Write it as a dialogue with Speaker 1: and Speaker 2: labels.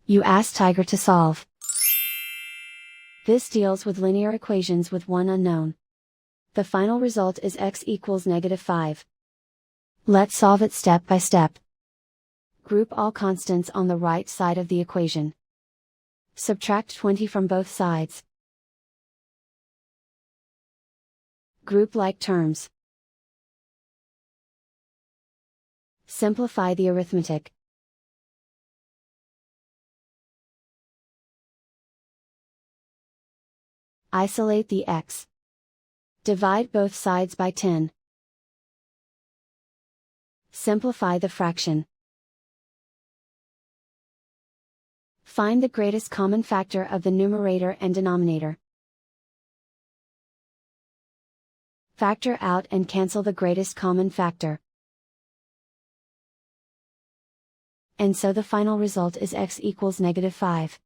Speaker 1: You ask Tiger to solve. This deals with linear equations with one unknown. The final result is x equals -5. Let's solve it step by step. Group all constants on the right side of the equation. Subtract 20 from both sides. Group like terms. Simplify the arithmetic. Isolate the x. Divide both sides by 10. Simplify the fraction. Find the greatest common factor of the numerator and denominator. Factor out and cancel the greatest common factor. And so the final result is x equals -5.